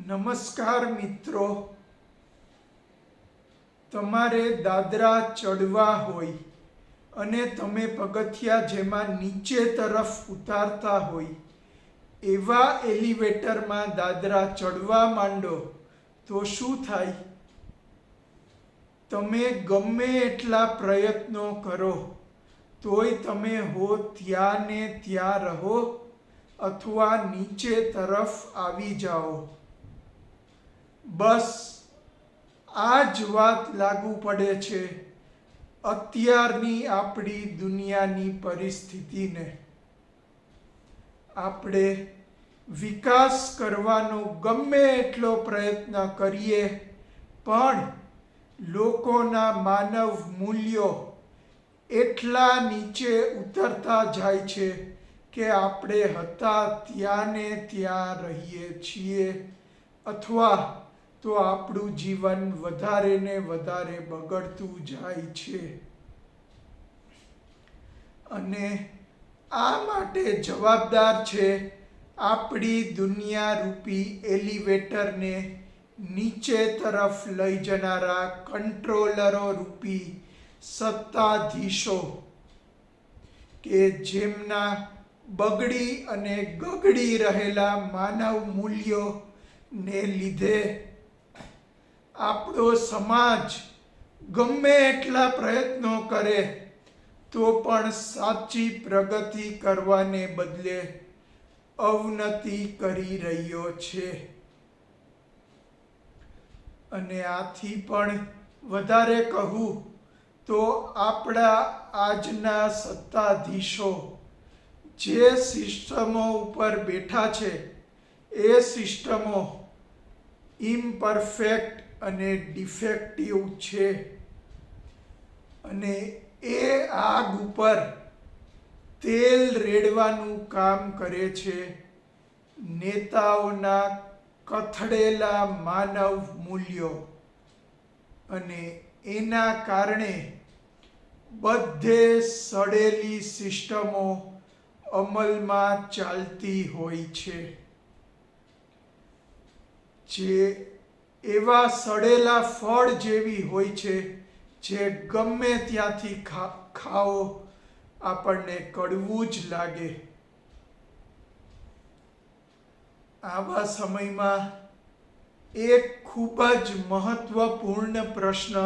નમસ્કાર મિત્રો, તમારે દાદરા ચડવા હોય અને તમે પગથિયા જેમાં નીચે તરફ ઉતારતા હોય એવા એલિવેટરમાં દાદરા ચડવા માંડો તો શું થાય? તમે ગમે એટલા પ્રયત્નો કરો તોય તમે હો ત્યાં ને ત્યાં રહો અથવા નીચે તરફ આવી જાઓ. બસ આ જ વાત લાગુ પડે છે અત્યારની આપણી દુનિયાની પરિસ્થિતિને. આપણે વિકાસ કરવાનો ગમે એટલો પ્રયત્ન કરીએ પણ લોકોના માનવ મૂલ્યો એટલા નીચે ઉતરતા જાય છે કે આપણે હતા ત્યાં ને ત્યાં રહીએ છીએ અથવા તો આપણું જીવન વધારે ને વધારે બગડતું જાય છે. અને આ માટે જવાબદાર છે આપણી દુનિયા રૂપી એલિવેટરને નીચે તરફ લઈ જનારા કંટ્રોલરો રૂપી સત્તાધીશો કે જેમના બગડી અને ગગડી રહેલા માનવ મૂલ્યો ને લીધે આપણો સમાજ ગમે એટલા પ્રયત્નો કરે તો પણ સાચી પ્રગતિ કરવાને બદલે અવનતિ કરી રહ્યો છે. અને આથી પણ વધારે કહું તો આપણા આજના સત્તાધીશો જે સિસ્ટમો ઉપર બેઠા છે એ સિસ્ટમો ઇમ્પરફેક્ટ અને ડિફેક્ટિવ છે અને એ આગ ઉપર તેલ રેડવાનું કામ કરે છે નેતાઓના કથળેલા માનવ મૂલ્યો. અને એના કારણે બધે સડેલી સિસ્ટમો અમલમાં ચાલતી હોય છે. જે એવા સડેલા ફળ જેવી હોય છે જે ગમે ત્યાંથી ખાઓ આપણને કડવું જ લાગે. આવા સમયમાં એક ખૂબ જ મહત્વપૂર્ણ પ્રશ્ન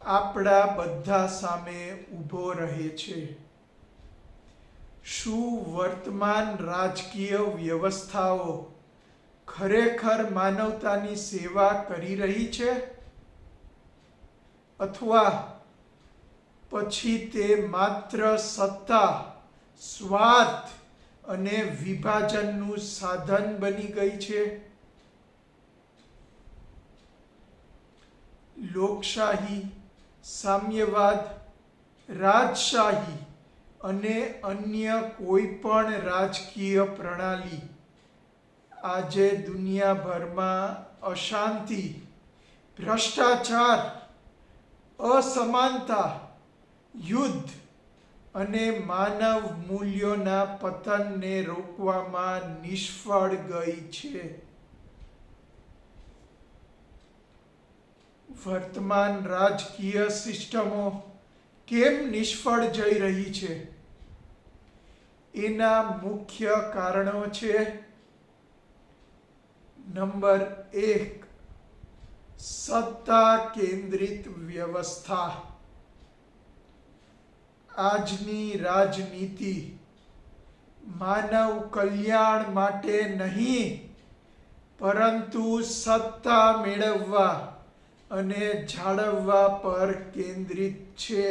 આપણા બધા સામે ઊભો રહે છે. શું વર્તમાન રાજકીય વ્યવસ્થાઓ ખરેખર માનવતાની સેવા કરી રહી છે અથવા પછી તે માત્ર સત્તા, સ્વાર્થ અને વિભાજનનું સાધન બની ગઈ છે? લોકશાહી, સામ્યવાદ, રાજશાહી અને અન્ય કોઈ પણ રાજકીય પ્રણાલી આજે દુનિયાભરમાં અશાંતિ, ભ્રષ્ટાચાર, અસમાનતા, યુદ્ધ અને માનવ મૂલ્યોના પતનને રોકવામાં નિષ્ફળ ગઈ છે. વર્તમાન રાજકીય સિસ્ટમો કેમ નિષ્ફળ જઈ રહી છે? એના મુખ્ય કારણો છે. નંબર 1, સત્તા કેન્દ્રિત વ્યવસ્થા. આજની રાજનીતિ માનવ કલ્યાણ માટે નહીં પરંતુ સત્તા મેળવવા અને જાળવવા પર કેન્દ્રિત છે.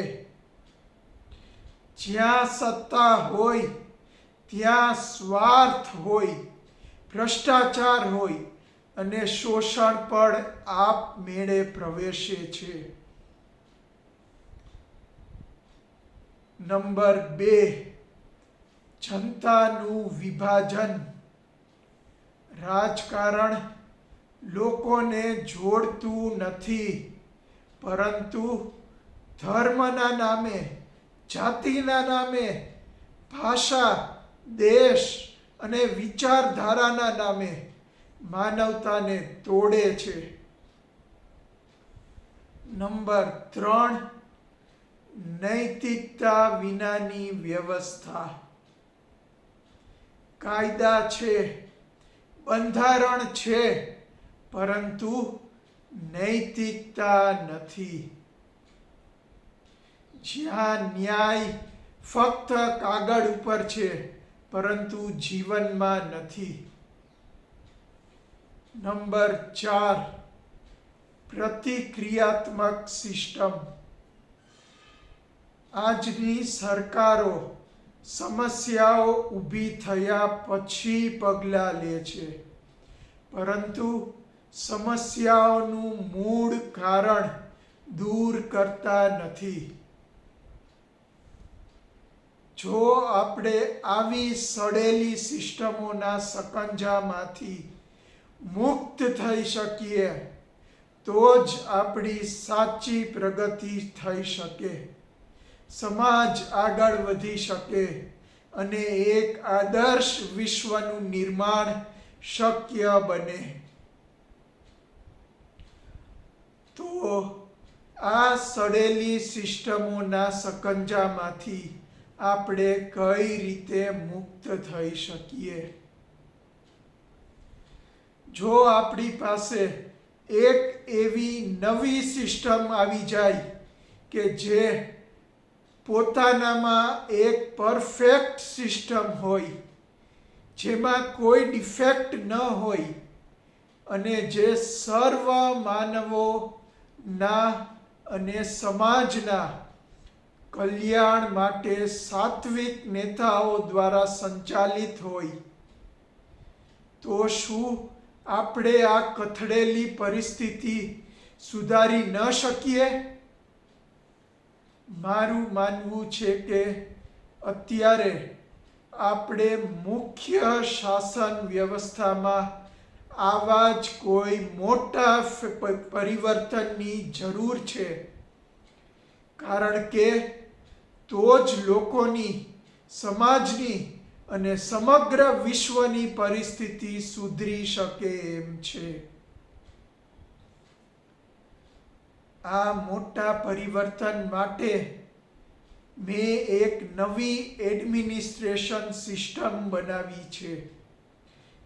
જ્યાં સત્તા હોય ત્યાં સ્વાર્થ હોય, ભ્રષ્ટાચાર હોય અને શોષણ પણ આપમેળે પ્રવેશે છે. નંબર 2, જનતાનું વિભાજન. રાજકારણ લોકોને જોડતું નથી પરંતુ ધર્મના નામે, જાતિના નામે, ભાષા, દેશ અને વિચારધારાના નામે માનવતાને તોડે છે. નંબર 3, નૈતિકતા વિનાની વ્યવસ્થા. કાયદા છે, બંધારણ છે, પરંતુ નૈતિકતા નથી. જ્યાં ન્યાય ફક્ત કાગળ ઉપર છે, પરંતુ જીવનમાં નથી. નંબર 4, પ્રતિક્રિયાત્મક સિસ્ટમ. આજની સરકારો સમસ્યાઓ ઊભી થયા પછી પગલાં લે છે, પરંતુ સમસ્યાઓનું મૂળ કારણ દૂર કરતા નથી. જો આપણે આવી સડેલી સિસ્ટમોના સકંજામાંથી મુક્ત થઈ શકીએ, તો જ આપણી સાચી પ્રગતિ થઈ શકે, સમાજ આગળ વધી શકે અને એક આદર્શ વિશ્વનું નિર્માણ શક્ય બને. તો આ સડેલી સિસ્ટમોના સકંજામાંથી આપણે કઈ રીતે મુક્ત થઈ શકીએ? જો આપણી પાસે એક એવી નવી સિસ્ટમ આવી જાય કે જે પોતાનામાં એક પરફેક્ટ સિસ્ટમ હોય, જેમાં કોઈ ડિફેક્ટ ન હોય અને જે સર્વ માનવોના અને સમાજના કલ્યાણ માટે સાત્વિક નેતાઓ દ્વારા સંચાલિત હોય, તો શું આપણે આ કથળેલી પરિસ્થિતિ સુધારી ન શકીએ? મારું માનવું છે કે અત્યારે આપણે મુખ્ય શાસન વ્યવસ્થામાં આવા જ કોઈ મોટા પરિવર્તનની જરૂર છે, કારણ કે તો જ લોકોની, સમાજની અને સમગ્ર વિશ્વની પરિસ્થિતિ સુધરી શકે એમ છે. આ મોટા પરિવર્તન માટે મેં એક નવી એડમિનિસ્ટ્રેશન સિસ્ટમ બનાવી છે,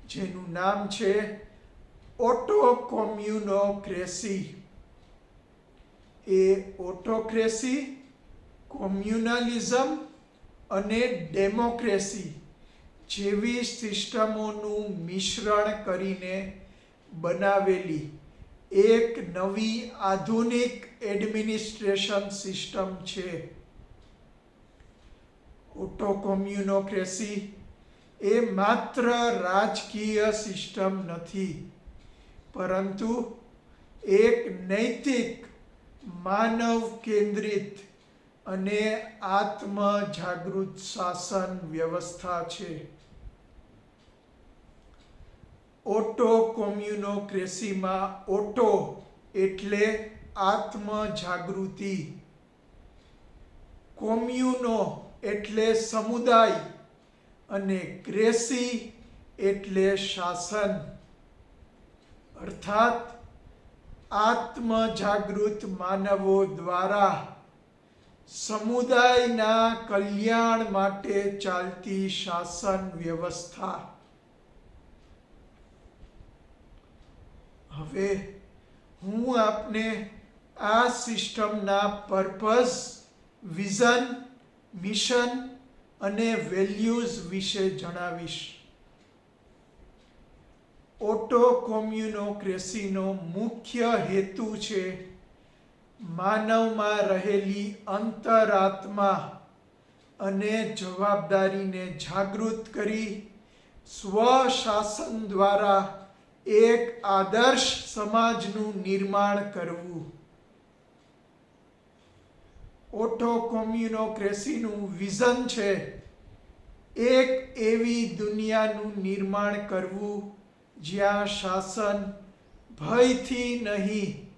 જેનું નામ છે ઓટોકોમ્યુનોક્રેસી. એ ઓટોક્રેસી, કોમ્યુનલિઝમ અને ડેમોક્રેસી જેવી સિસ્ટમોનું મિશ્રણ કરીને બનાવેલી એક નવી આધુનિક એડમિનિસ્ટ્રેશન સિસ્ટમ છે. ઓટોકોમ્યુનોક્રેસી એ માત્ર રાજકીય સિસ્ટમ નથી, પરંતુ એક નૈતિક, માનવ કેન્દ્રિત અને આત્મ જાગૃત શાસન વ્યવસ્થા છે. ઓટોકોમ્યુનોક્રેસીમાં ઓટો એટલે આત્મ જાગૃતિ, કોમ્યુનો એટલે સમુદાય અને ક્રેસી એટલે શાસન. અર્થાત આત્મ જાગૃત માનવો દ્વારા સમુદાયના કલ્યાણ માટે ચાલતી શાસન વ્યવસ્થા. હવે હું આપને આ સિસ્ટમના પર્પઝ, વિઝન, મિશન અને વેલ્યુઝ વિશે જણાવીશ. ઓટોકોમ્યુનોક્રેસીનો મુખ્ય હેતુ છે માનવમાં રહેલી અંતરાત્મા અને જવાબદારીને જાગૃત કરી સ્વશાસન દ્વારા એક આદર્શ સમાજનું નિર્માણ કરવું. ઓટોકોમ્યુનોક્રેસીનું વિઝન છે એક એવી દુનિયાનું નિર્માણ કરવું જ્યાં શાસન ભયથી નહીં,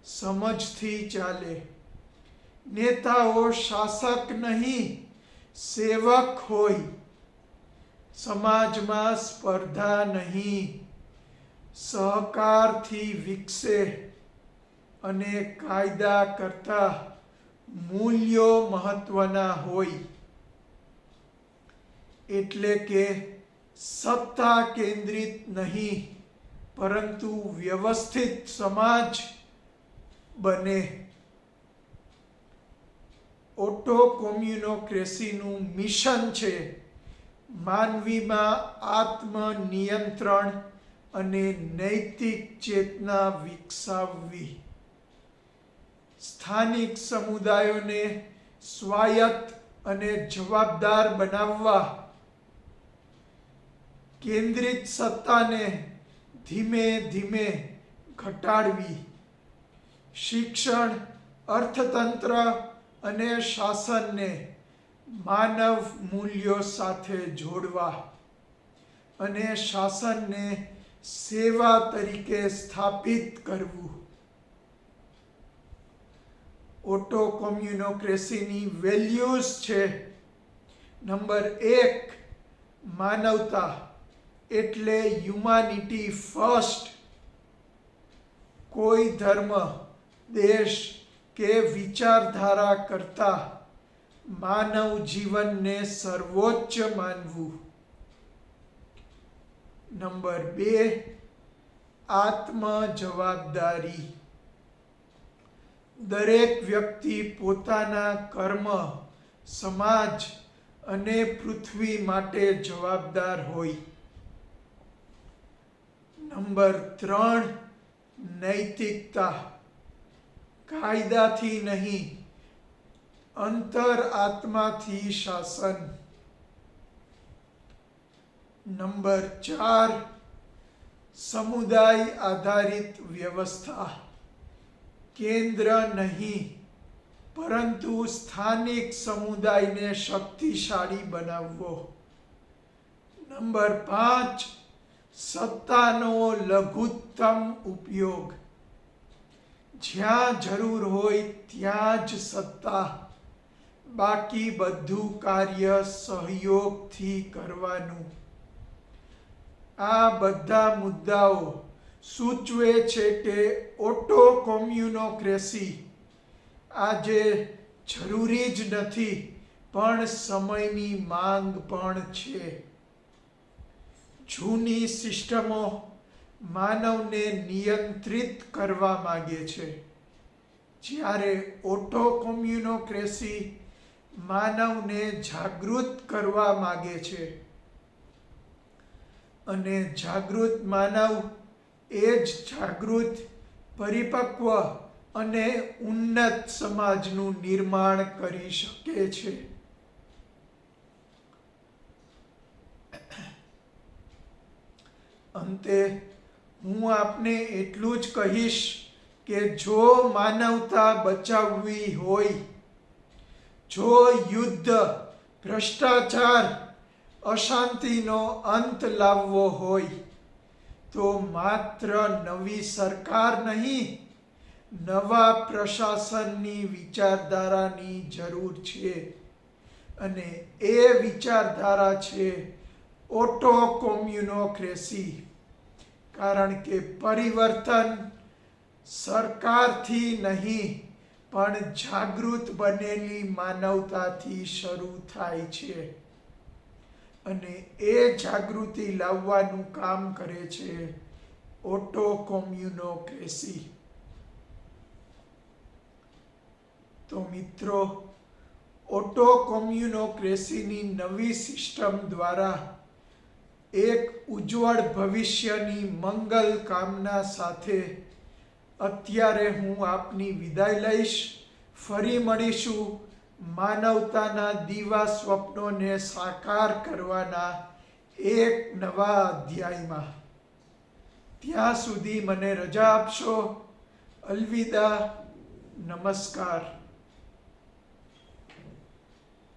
સમજથી ચાલે. નેતાઓ શાસક નહીં, સેવક હોય. સમાજમાં સ્પર્ધા નહીં, સહકારથી વિકસે અને કાયદા કરતા મૂલ્યો મહત્વના હોય. એટલે કે સત્તા કેન્દ્રિત નહીં પરંતુ વ્યવસ્થિત સમાજ બને. ઓટો કોમ્યુનોક્રેસીનું મિશન છે માનવીમાં આત્મનિયંત્રણ અને નૈતિક ચેતના વિકસાવવી, સ્થાનિક સમુદાયોને સ્વાયત્ત અને જવાબદાર બનાવવા, કેન્દ્રિત સત્તાને ધીમે ધીમે ઘટાડવી, શિક્ષણ, અર્થતંત્ર અને શાસનને માનવ મૂલ્યો સાથે જોડવા અને શાસનને સેવા તરીકે સ્થાપિત કરવું. ઓટો કોમ્યુનોક્રેસીની વેલ્યુઝ છે. નંબર 1, માનવતા એટલે હ્યુમાનિટી ફર્સ્ટ. કોઈ ધર્મ, દેશ કે વિચારધારા કરતા માનવ જીવનને સર્વોચ્ચ માનવું. નંબર 2, આત્મ જવાબદારી. દરેક વ્યક્તિ પોતાના કર્મ, સમાજ અને પૃથ્વી માટે જવાબદાર હોય. નંબર 3, નૈતિકતા. કાયદાથી નહીં, અંતર આત્માથી શાસન. નંબર 4, સમુદાય આધારિત વ્યવસ્થા. કેન્દ્ર નહીં પરંતુ સ્થાનિક સમુદાયને શક્તિશાળી બનાવવો. નંબર 5, સત્તાનો લઘુત્તમ ઉપયોગ. જ્યાં જરૂર હોય ત્યાં જ સત્તા, બાકી બધું કાર્ય સહયોગથી કરવાનું. આ બધા મુદ્દાઓ સૂચવે છે કે ઓટો કોમ્યુનોક્રેસી આજે જરૂરી જ નથી પણ સમયની માંગ પણ છે. જૂની સિસ્ટમો માનવને નિયંત્રિત કરવા માંગે છે, જ્યારે ઓટો કોમ્યુનોક્રેસી માનવને જાગૃત કરવા માંગે છે. અને જાગૃત માનવ એ જ જાગૃત, પરિપક્વ અને ઉન્નત સમાજનું નિર્માણ કરી શકે છે. અંતે હું આપને એટલું જ કહીશ કે જો માનવતા બચાવવી હોય, જો યુદ્ધ, ભ્રષ્ટાચાર, અશાંતિનો અંત લાવવો હોય તો માત્ર નવી સરકાર નહીં, નવા પ્રશાસનની વિચારધારાની જરૂર છે. અને એ વિચારધારા છે ઓટો કોમ્યુનોક્રેસી. કારણ કે પરિવર્તન સરકારથી નહીં પણ જાગૃત બનેલી માનવતાથી શરૂ થાય છે. અને એ જાગૃતિ લાવવાનું કામ કરે છે ઓટો કોમ્યુનોક્રેસી. તો મિત્રો, ઓટો કોમ્યુનોક્રેસીની નવી સિસ્ટમ દ્વારા એક ઉજ્જવળ ભવિષ્યની મંગલ કામના સાથે અત્યારે હું આપની વિદાય લઈશ. ફરી મળીશું માનવતાના દીવા સ્વપ્નોને સાકાર કરવાના એક નવા અધ્યાયમાં. ત્યાં સુધી મને રજા આપશો. અલવિદા. નમસ્કાર.